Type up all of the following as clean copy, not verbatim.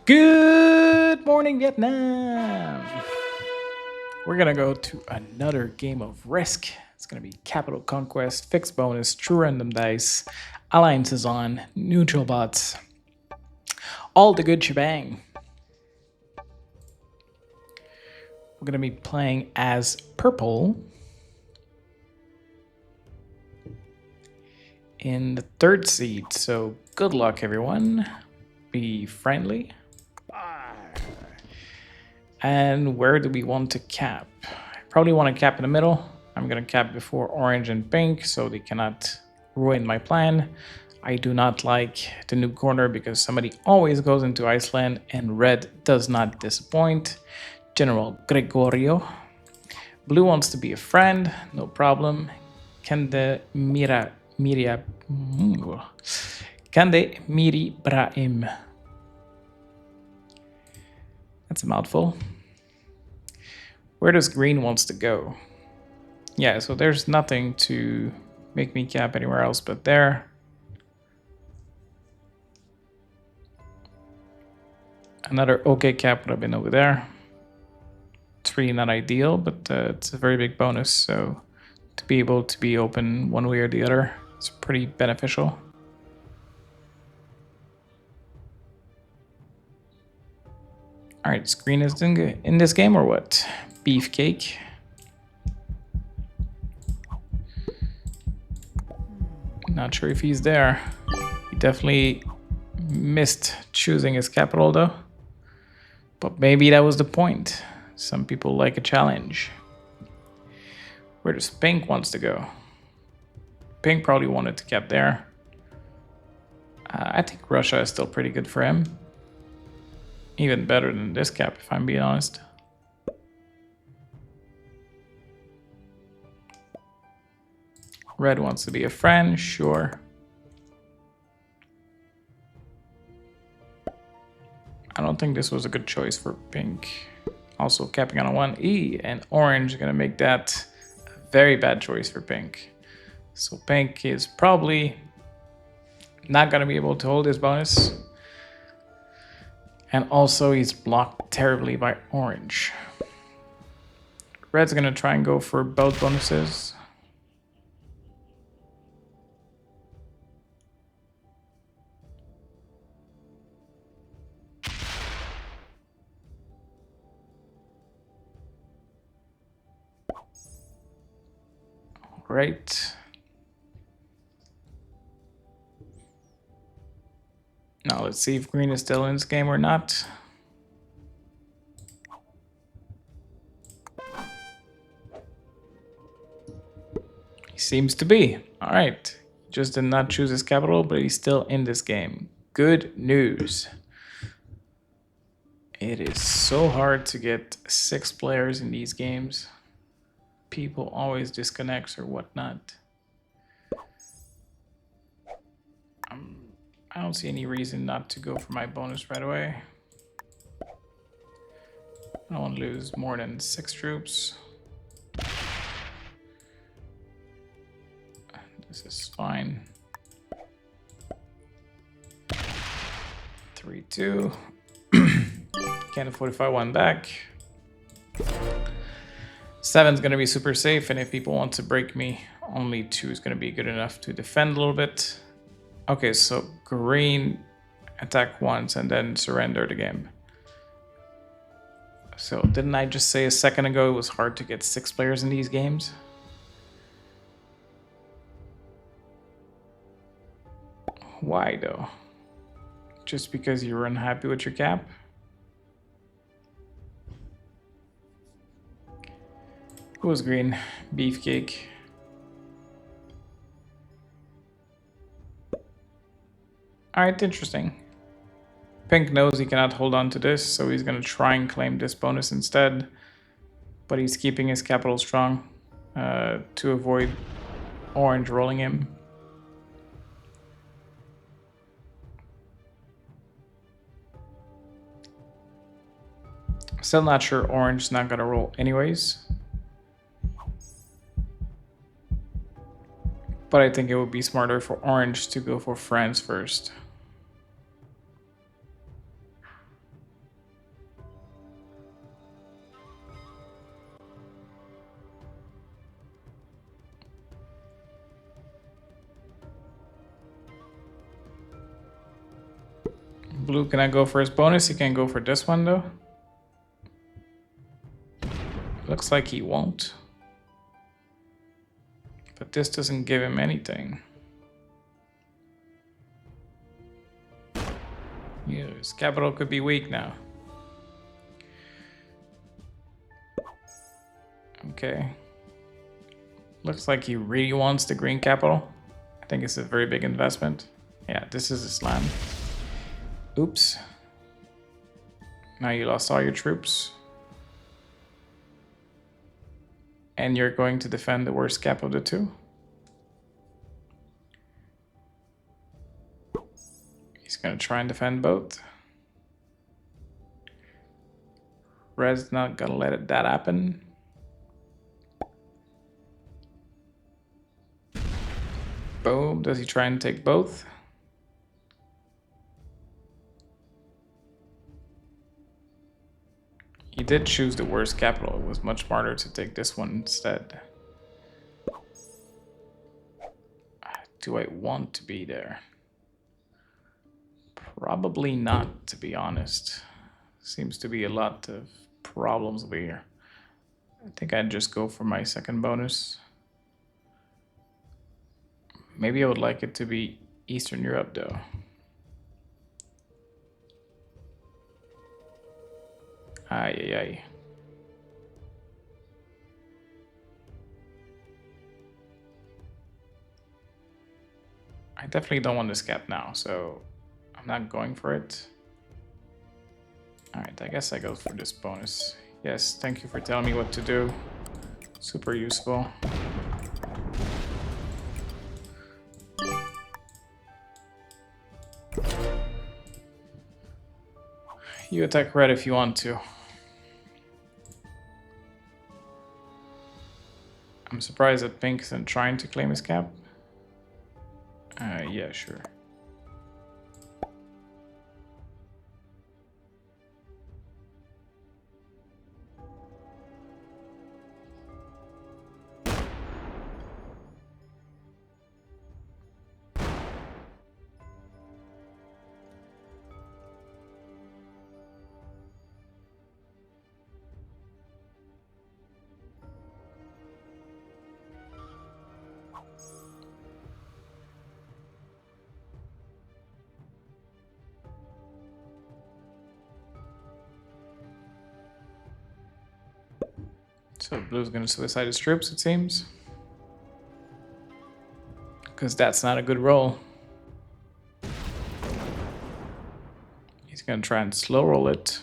Good morning, Vietnam. We're gonna go to another game of Risk. It's gonna be Capital Conquest, fixed bonus, true random dice, alliances on, neutral bots, all the good shebang. We're gonna be playing as purple in the third seed. So good luck, everyone. Be friendly. And where do we want to cap? I probably want to cap in the middle. I'm going to cap before orange and pink so they cannot ruin my plan. I do not like the new corner because somebody always goes into Iceland and red does not disappoint. General Gregorio. Blue wants to be a friend, no problem. Kende Miri Brahim. That's a mouthful. Where does green wants to go? Yeah, so there's nothing to make me cap anywhere else but there. Another okay cap would have been over there. It's really not ideal, but it's a very big bonus, so to be able to be open one way or the other, it's pretty beneficial. All right, screen is in this game or what? Beefcake. Not sure if he's there. He definitely missed choosing his capital though. But maybe that was the point. Some people like a challenge. Where does pink wants to go? Pink probably wanted to cap there. I think Russia is still pretty good for him. Even better than this cap, if I'm being honest. Red wants to be a friend, sure. I don't think this was a good choice for pink. Also capping on a 1E, and orange is gonna make that a very bad choice for pink. So pink is probably not gonna be able to hold his bonus. And also he's blocked terribly by orange. Red's gonna try and go for both bonuses. Right. Now let's see if green is still in this game or not. He seems to be. All right. Just did not choose his capital, but he's still in this game. Good news. It is so hard to get 6 players in these games. People always disconnects or whatnot. I don't see any reason not to go for my bonus right away. I don't want to lose more than 6 troops. This is fine. 3-2. Can't afford if I won back. 7's gonna be super safe, and if people want to break me, only 2 is gonna be good enough to defend a little bit. Okay, so green attack once and then surrender the game. So didn't I just say a second ago it was hard to get 6 players in these games? Why though? Just because you were unhappy with your cap? Who was green? Beefcake. Alright, interesting. Pink knows he cannot hold on to this, so he's gonna try and claim this bonus instead. But he's keeping his capital strong to avoid orange rolling him. Still not sure orange is not gonna roll anyways. But I think it would be smarter for orange to go for France first. Blue cannot go for his bonus. He can go for this one though. Looks like he won't. But this doesn't give him anything. Yeah, his capital could be weak now. Okay. Looks like he really wants the green capital. I think it's a very big investment. Yeah, this is a slam. Oops. Now you lost all your troops. And you're going to defend the worst cap of the two. He's going to try and defend both. Red's not going to let that happen. Boom. Does he try and take both? He did choose the worst capital. It was much smarter to take this one instead. Do I want to be there? Probably not, to be honest. Seems to be a lot of problems over here. I think I'd just go for my second bonus. Maybe I would like it to be Eastern Europe though. Ay. I definitely don't want this cap now, so I'm not going for it. Alright, I guess I go for this bonus. Yes, thank you for telling me what to do. Super useful. You attack red if you want to. I'm surprised that pink isn't trying to claim his cap. Yeah, sure. So blue's gonna suicide his troops, it seems. Because that's not a good roll. He's gonna try and slow roll it.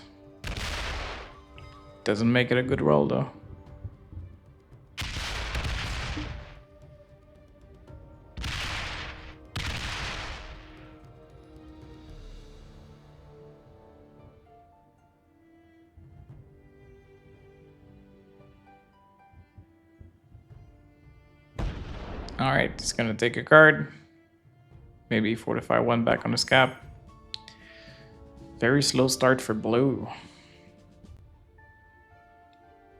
Doesn't make it a good roll though. Alright, he's gonna take a card. Maybe fortify one back on his cap. Very slow start for blue.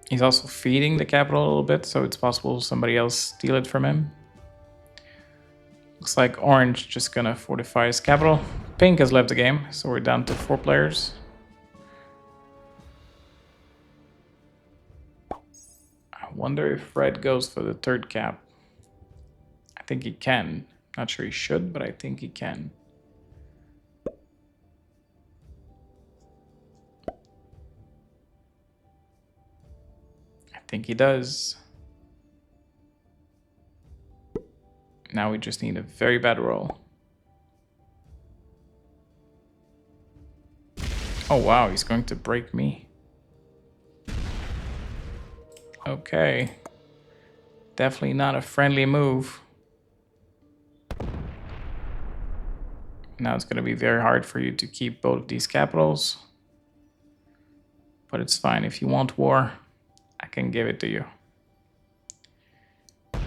He's also feeding the capital a little bit, so it's possible somebody else steal it from him. Looks like orange just gonna fortify his capital. Pink has left the game, so we're down to 4 players. I wonder if red goes for the third cap. I think he can. Not sure he should, but I think he can. I think he does. Now we just need a very bad roll. Oh wow, he's going to break me. Okay. Definitely not a friendly move. Now it's going to be very hard for you to keep both of these capitals. But it's fine. If you want war, I can give it to you.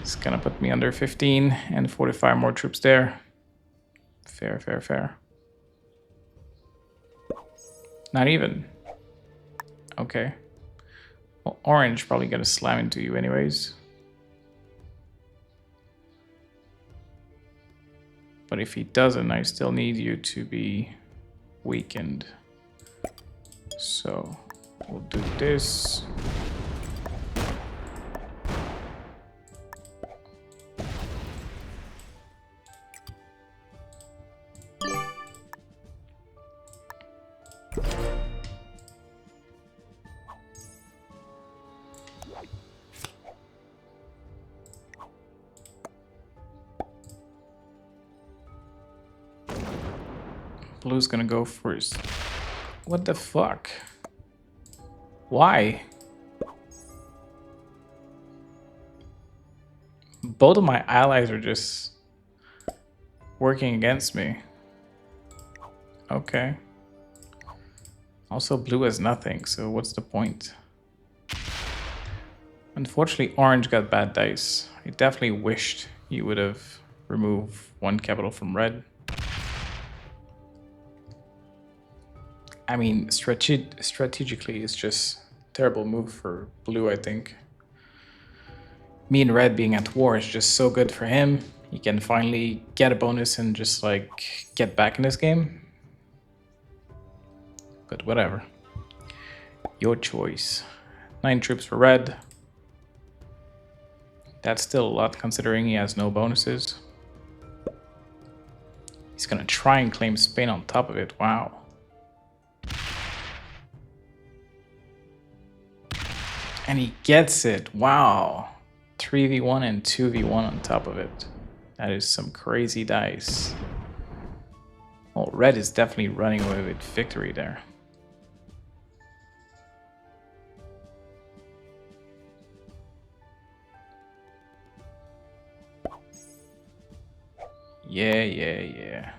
It's going to put me under 15 and 45 more troops there. Fair. Not even. Okay. Well, orange probably going to slam into you anyways. But if he doesn't, I still need you to be weakened. So we'll do this. Blue's gonna go first. What the fuck? Why? Both of my allies are just working against me. Okay. Also, blue has nothing, so what's the point? Unfortunately, orange got bad dice. I definitely wished he would have removed one capital from red. I mean, strategically, it's just a terrible move for blue, I think. Me and red being at war is just so good for him. He can finally get a bonus and just, like, get back in this game. But whatever. Your choice. 9 troops for red. That's still a lot considering he has no bonuses. He's gonna try and claim Spain on top of it. Wow. And he gets it. Wow. 3v1 and 2v1 on top of it. That is some crazy dice. Well, red is definitely running away with victory there. Yeah.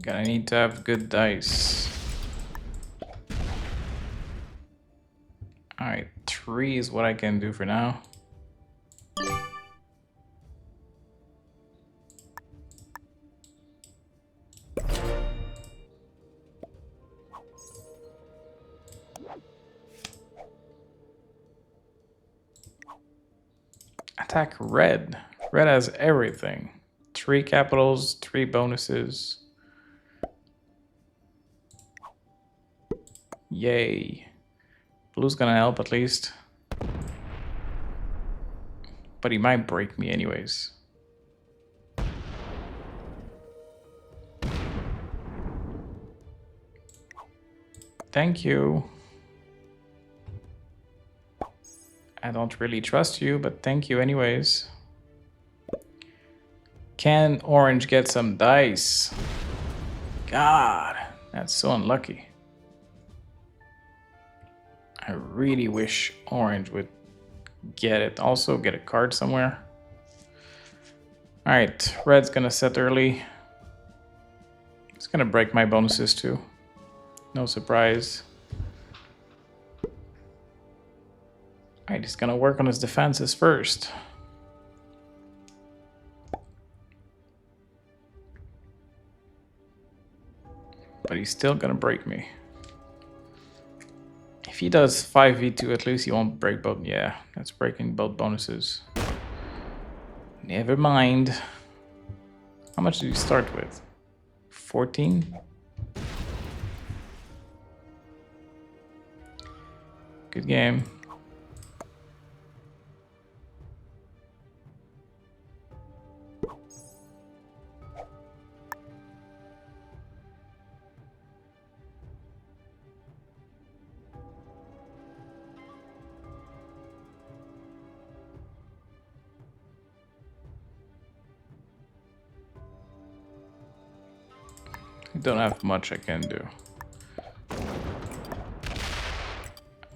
Gonna need to have good dice. Alright, 3 is what I can do for now. Attack red. Red has everything. 3 capitals, 3 bonuses. Yay. Blue's gonna help at least. But he might break me anyways. Thank you. I don't really trust you, but thank you anyways. Can orange get some dice? God, that's so unlucky. I really wish orange would get it. Also, get a card somewhere. Alright, red's gonna set early. It's gonna break my bonuses too. No surprise. Alright, he's gonna work on his defenses first. But he's still gonna break me. If he does 5v2, at least he won't break both. Yeah, that's breaking both bonuses. Never mind. How much did you start with? 14? Good game. I don't have much I can do.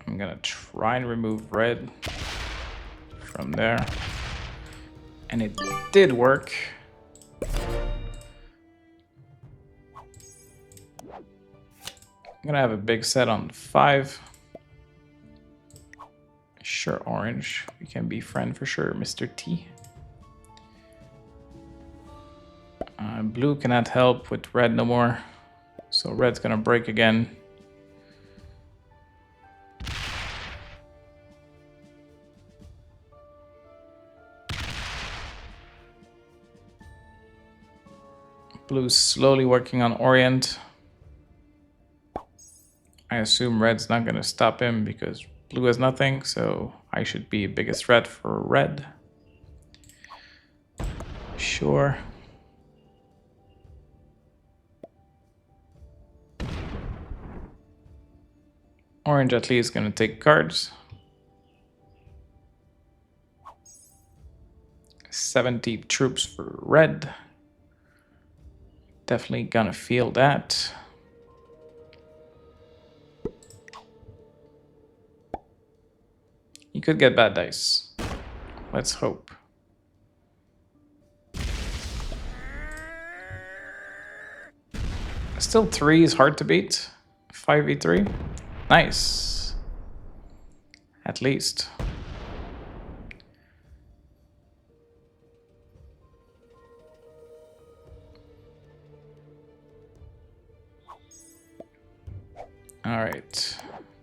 I'm gonna try and remove red from there. And it did work. I'm gonna have a big set on 5. Sure, orange. We can be friend for sure, Mr. T. Blue cannot help with red no more. So red's gonna break again. Blue's slowly working on Orient. I assume red's not gonna stop him because blue has nothing, so I should be biggest threat for red. Sure. Orange at least gonna take cards. 70 troops for red. Definitely gonna feel that. You could get bad dice. Let's hope. Still 3 is hard to beat. 5v3. Nice. At least. All right.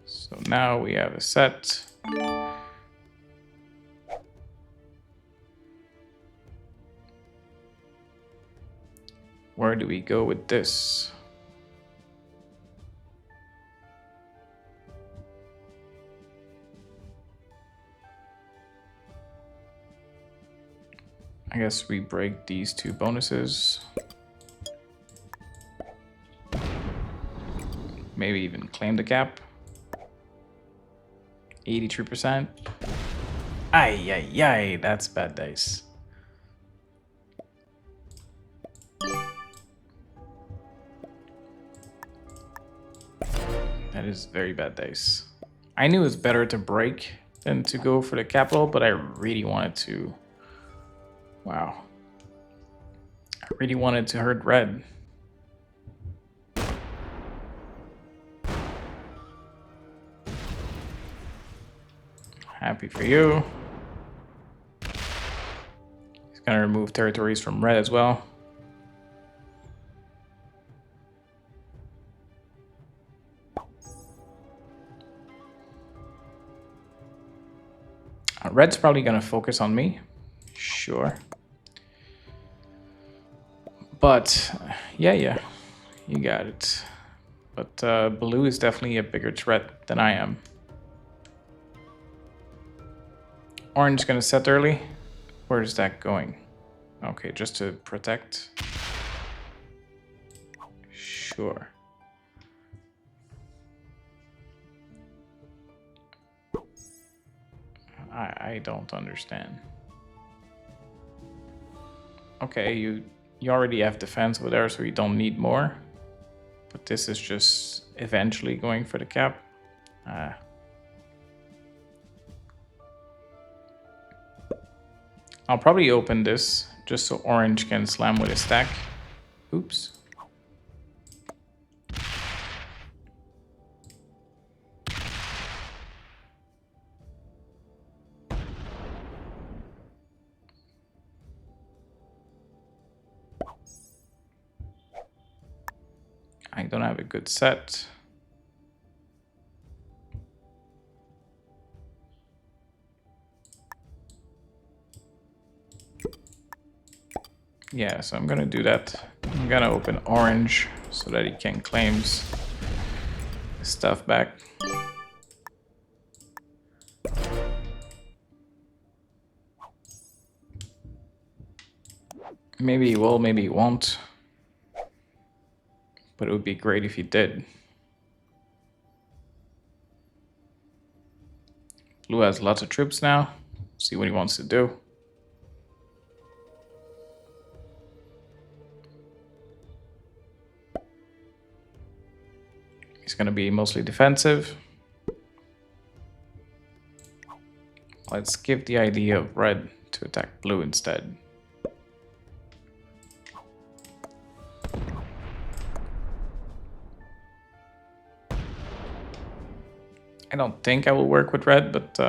So now we have a set. Where do we go with this? I guess we break these 2 bonuses. Maybe even claim the cap. 83%. Ay, ay, ay, that's bad dice. That is very bad dice. I knew it was better to break than to go for the capital, but I really wanted to. Wow. I really wanted to hurt red. Happy for you. He's gonna remove territories from red as well. Red's probably gonna focus on me. Sure. But, yeah, you got it. But blue is definitely a bigger threat than I am. Orange gonna set early. Where is that going? Okay, just to protect. Sure. I don't understand. Okay, you already have defense over there, so you don't need more. But this is just eventually going for the cap. I'll probably open this just so orange can slam with a stack. Oops. I don't have a good set. Yeah, so I'm gonna do that. I'm gonna open orange so that he can claim his stuff back. Maybe he will, maybe he won't. But it would be great if he did. Blue has lots of troops now. See what he wants to do. He's going to be mostly defensive. Let's give the idea of red to attack blue instead. I don't think I will work with red, but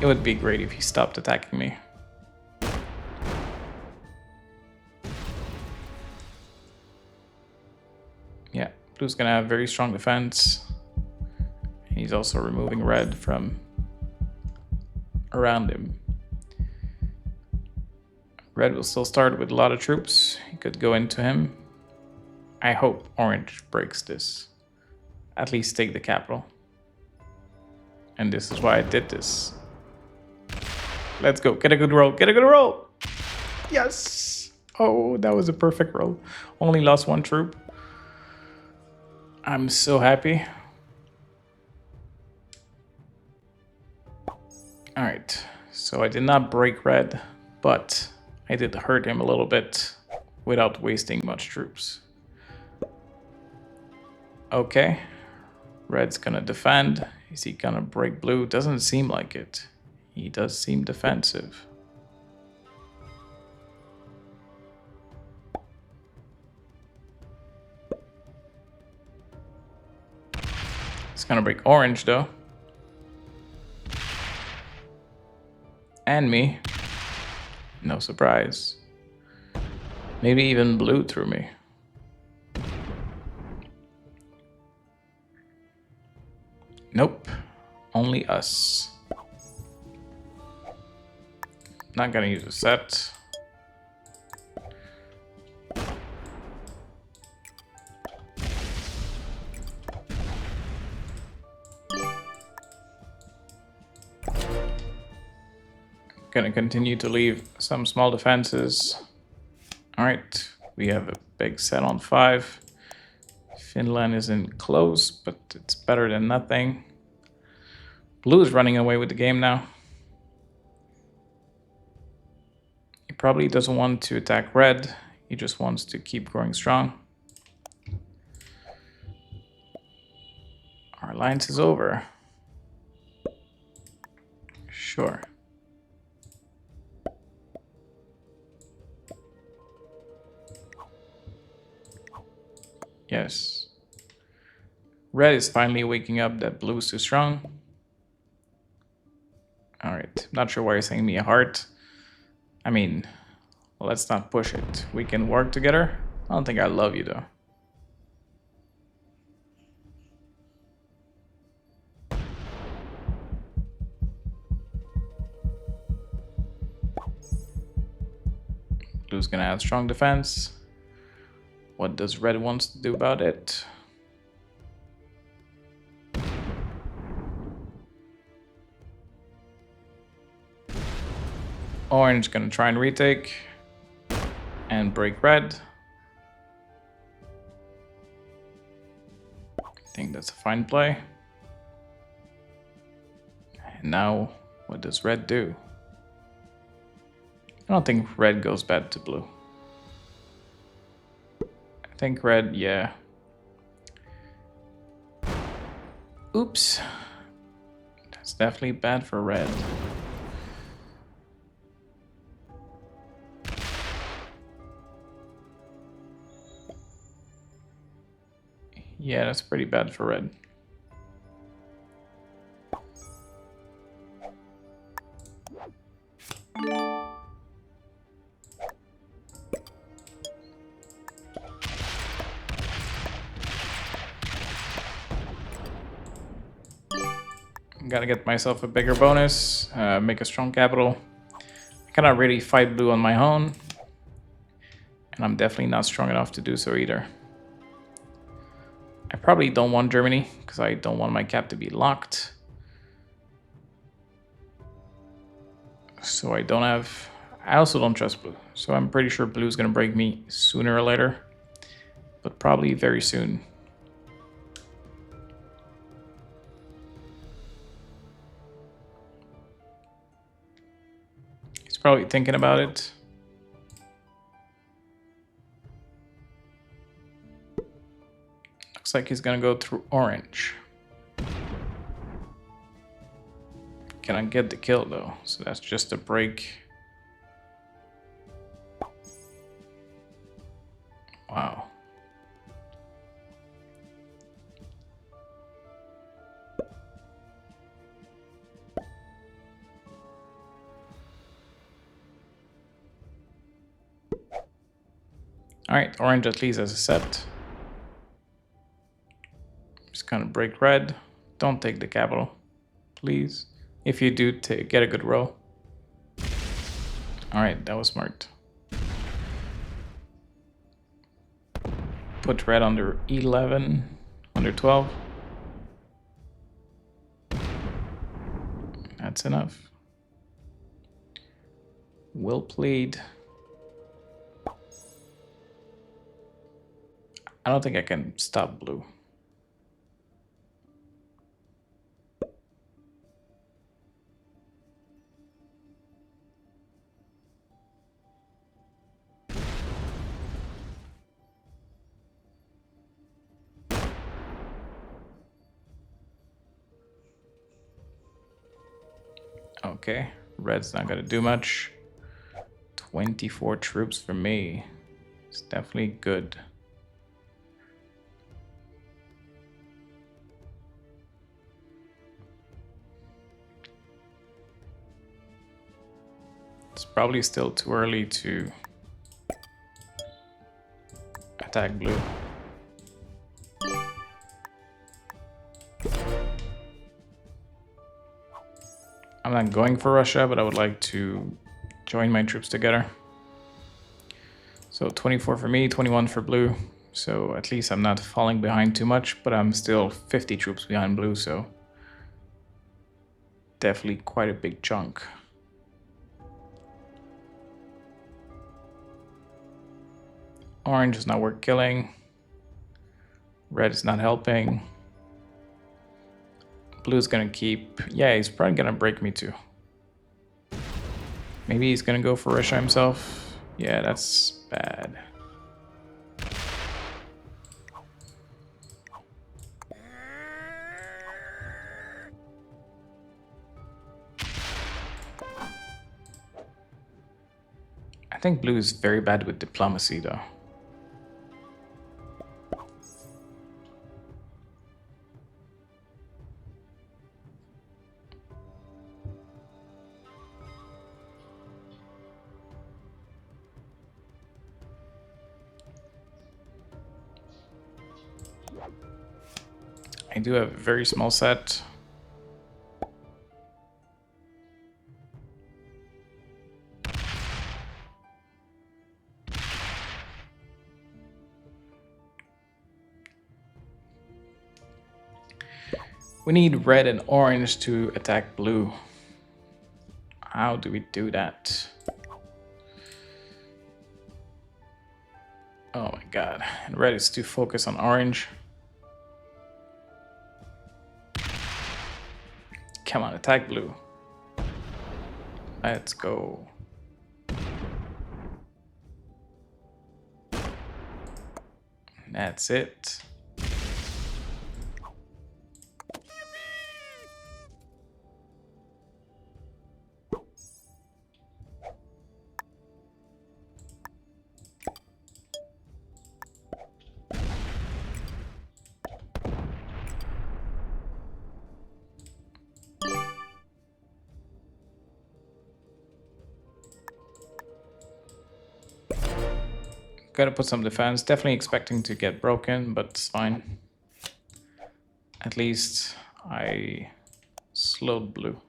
it would be great if he stopped attacking me. Yeah, blue's gonna have very strong defense. He's also removing red from around him. Red will still start with a lot of troops. He could go into him. I hope orange breaks this. At least take the capital. And this is why I did this. Let's go. Get a good roll. Get a good roll. Yes. Oh, that was a perfect roll. Only lost one troop. I'm so happy. All right. So I did not break red, but I did hurt him a little bit without wasting much troops. Okay. Red's gonna defend. Is he gonna break blue? Doesn't seem like it. He does seem defensive. He's gonna break orange though. And me. No surprise. Maybe even blue through me. Nope. Only us. Not gonna use a set. Gonna continue to leave some small defenses. All right, we have a big set on 5. Finland isn't close, but it's better than nothing. Blue is running away with the game now. He probably doesn't want to attack red. He just wants to keep growing strong. Our alliance is over. Sure. Yes. Red is finally waking up that blue is too strong. Alright, not sure why you're sending me a heart. I mean, let's not push it. We can work together. I don't think I love you though. Blue's gonna have strong defense. What does red wants to do about it? Orange gonna try and retake and break red. I think that's a fine play. And now, what does red do? I don't think red goes bad to blue. I think red, yeah. Oops. That's definitely bad for red. Yeah, that's pretty bad for red. Gotta get myself a bigger bonus, make a strong capital. I cannot really fight blue on my own, and I'm definitely not strong enough to do so either. I probably don't want Germany, because I don't want my cap to be locked. So I don't have... I also don't trust blue, so I'm pretty sure blue's gonna break me sooner or later, but probably very soon. He's probably thinking about it. Looks like he's gonna go through orange. Can I get the kill though? So that's just a break. Wow. All right, orange at least has a set. Just gonna break red. Don't take the capital, please. If you do, get a good roll. Alright, that was smart. Put red under 11, under 12. That's enough. Well played. I don't think I can stop blue. Okay, red's not gonna do much. 24 troops for me. It's definitely good. It's probably still too early to attack blue. I'm not going for Russia, but I would like to join my troops together. So 24 for me, 21 for blue. So at least I'm not falling behind too much, but I'm still 50 troops behind blue, so definitely quite a big chunk. Orange is not worth killing. Red is not helping. Blue's gonna keep... Yeah, he's probably gonna break me too. Maybe he's gonna go for Russia himself. Yeah, that's bad. I think blue is very bad with diplomacy though. I do have a very small set. We need red and orange to attack blue. How do we do that? Oh my god. And red is too focused on orange. Come on, attack blue. Let's go. That's it. Gotta put some defense. Definitely expecting to get broken, but it's fine. At least I slowed blue.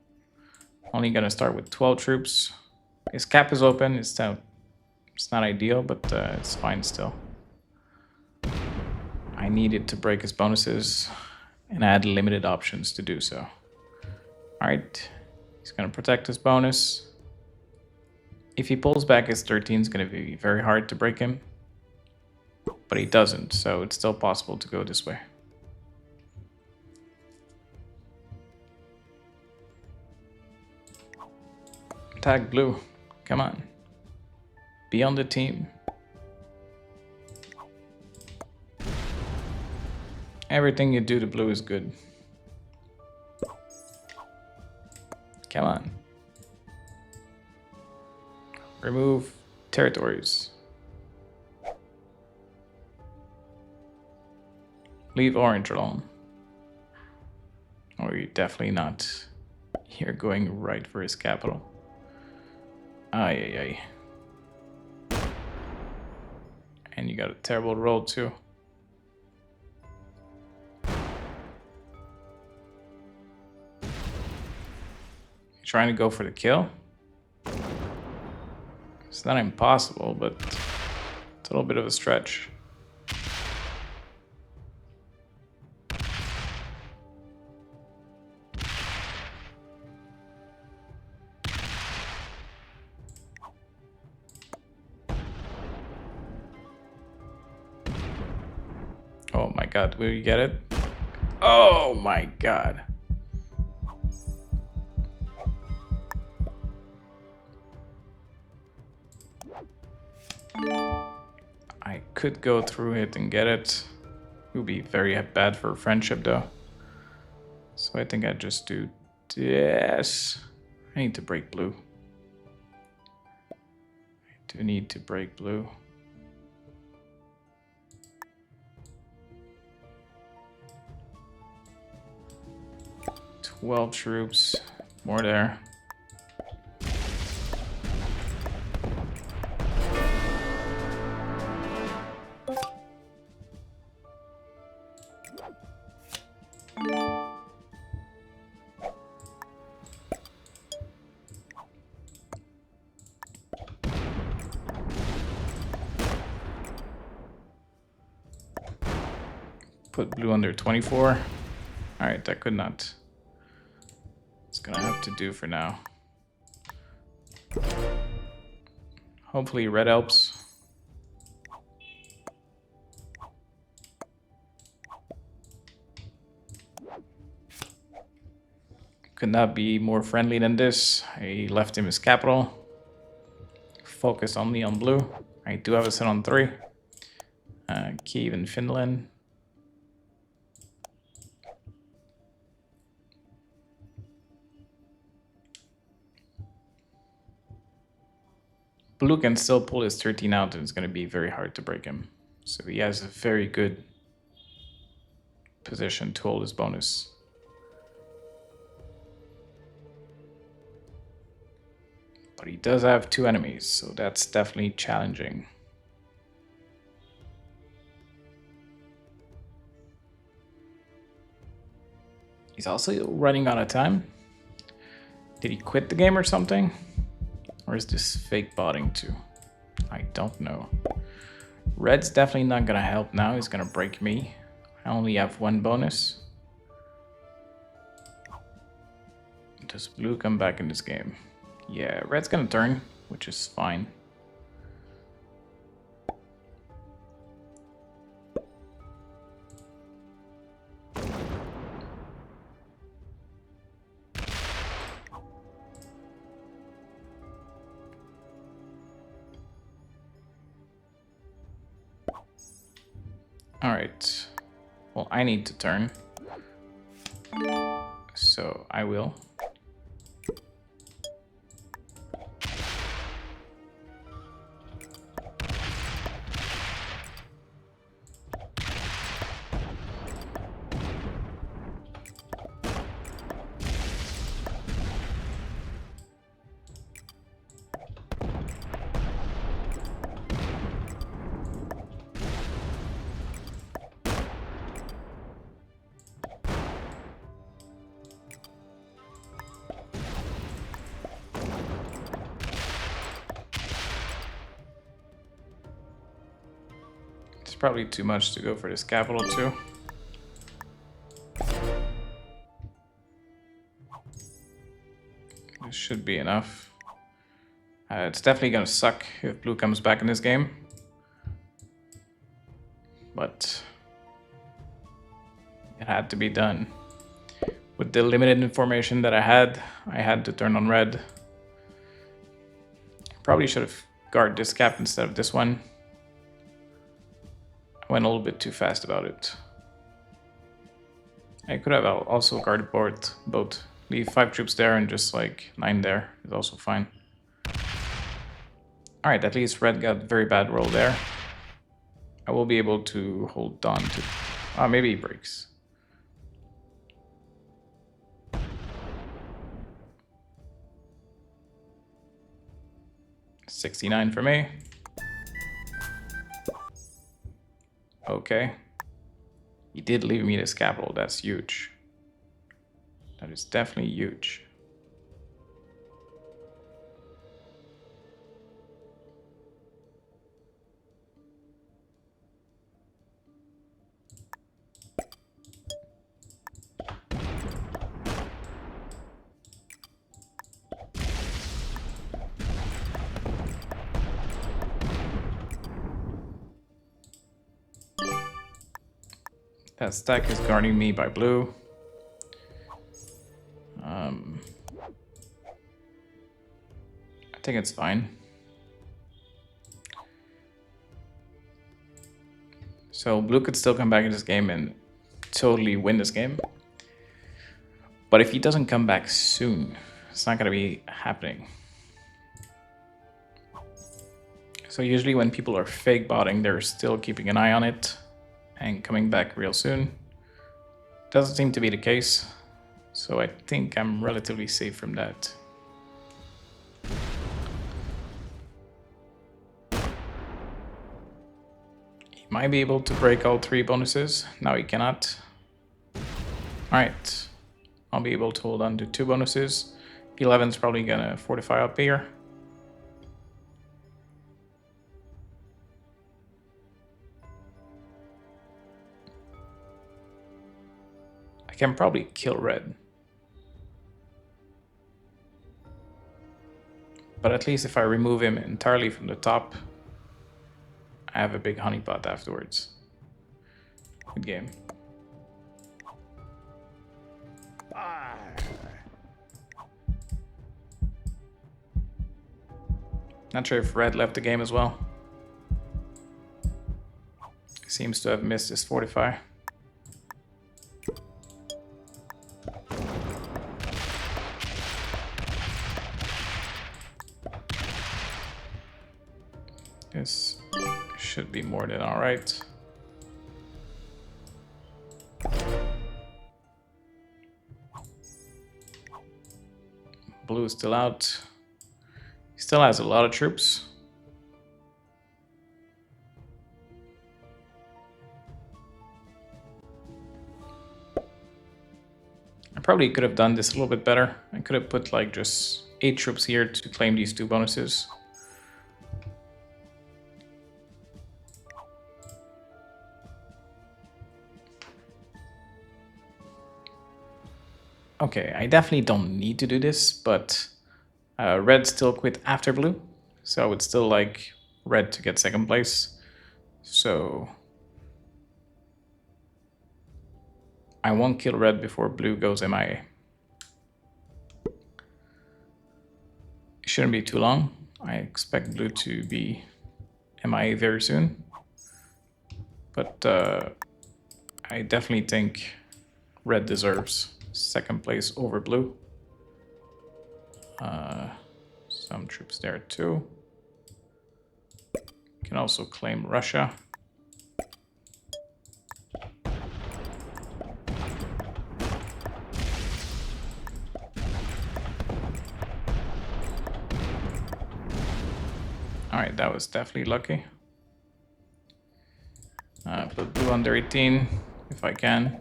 Only gonna start with 12 troops. His cap is open. It's not ideal, but it's fine still. I needed to break his bonuses, and I had limited options to do so. Alright, he's gonna protect his bonus. If he pulls back his 13, it's gonna be very hard to break him. But he doesn't, so it's still possible to go this way. Attack blue. Come on. Be on the team. Everything you do to blue is good. Come on. Remove territories. Leave orange alone. Or you're definitely not. You're going right for his capital. Ay, ay, ay. And you got a terrible roll too. trying to go for the kill. It's not impossible, but it's a little bit of a stretch. Oh my god, will you get it? Oh my god. I could go through it and get it. It would be very bad for friendship though. So I think I just do this. I need to break blue. I do need to break blue. Twelve troops. More there. Put blue under 24. Alright, that could not. It's gonna have to do for now. Hopefully red helps. Could not be more friendly than this. I left him his capital. Focus only on blue. I do have a set on 3. Kiev and Finland. Blue can still pull his 13 out and it's going to be very hard to break him. So he has a very good position to hold his bonus. But he does have 2 enemies, so that's definitely challenging. He's also running out of time. Did he quit the game or something? Or is this fake botting too? I don't know. Red's definitely not gonna help now. He's gonna break me. I only have 1 bonus. Does blue come back in this game? Yeah, red's gonna turn, which is fine. Alright. Well, I need to turn. So I will. It's probably too much to go for this capital too. This should be enough. It's definitely gonna suck if blue comes back in this game. But it had to be done. With the limited information that I had to turn on red. Probably should have guarded this cap instead of this one. I went a little bit too fast about it. I could have also guarded both. Leave 5 troops there and just like 9 there is also fine. Alright, at least red got a very bad roll there. I will be able to hold on to... maybe he breaks. $69 for me. Okay. He did leave me this capital. That's huge. That is definitely huge. That stack is guarding me by blue. I think it's fine. So blue could still come back in this game and totally win this game. But if he doesn't come back soon, it's not going to be happening. So usually when people are fake botting, they're still keeping an eye on it and coming back real soon. Doesn't seem to be the case. So I think I'm relatively safe from that. He might be able to break all 3 bonuses. Now he cannot. Alright. I'll be able to hold on to 2 bonuses. 11's probably gonna fortify up here. I can probably kill red. But at least if I remove him entirely from the top, I have a big honeypot afterwards. Good game. Not sure if red left the game as well. Seems to have missed his fortify. This should be more than all right. Blue is still out. He still has a lot of troops. I probably could have done this a little bit better. I could have put like just 8 troops here to claim these 2 bonuses. Okay, I definitely don't need to do this, but red still quit after blue, so I would still like red to get 2nd place. So I won't kill red before blue goes MIA. It shouldn't be too long. I expect blue to be MIA very soon. But I definitely think red deserves 2nd place over blue. Some troops there too. Can also claim Russia. Alright, that was definitely lucky. Put blue under 18 if I can.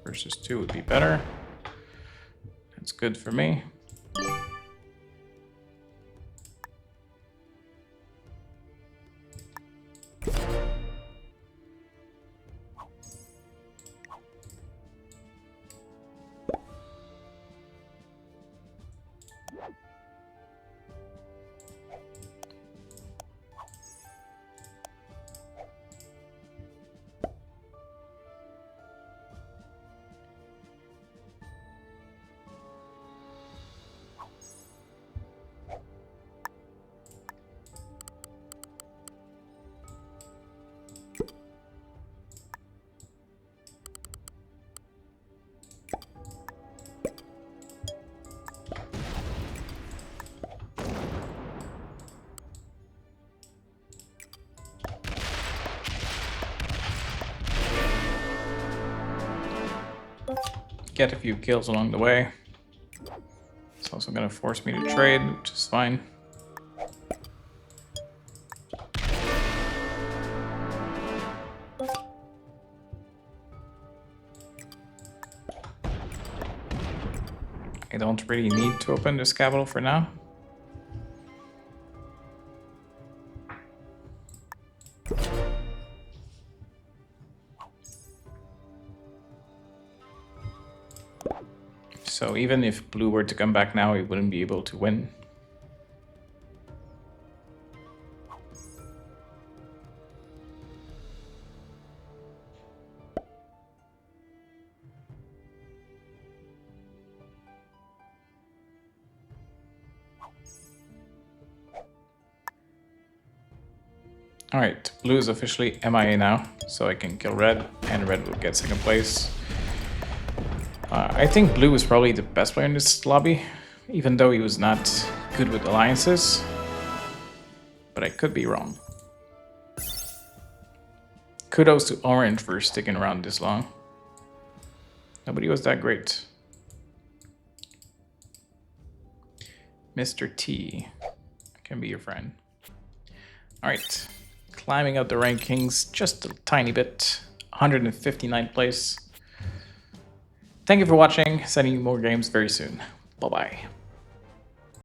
Versus 2 would be better. That's good for me. Get a few kills along the way. It's also going to force me to trade, which is fine. I don't really need to open this capital for now. So even if blue were to come back now, he wouldn't be able to win. All right, blue is officially MIA now, so I can kill red, and red will get second place. I think blue is probably the best player in this lobby, even though he was not good with alliances. But I could be wrong. Kudos to orange for sticking around this long. Nobody was that great. Mr. T, I can be your friend. All right, climbing up the rankings just a tiny bit. 159th place. Thank you for watching. Sending you more games very soon. Bye-bye.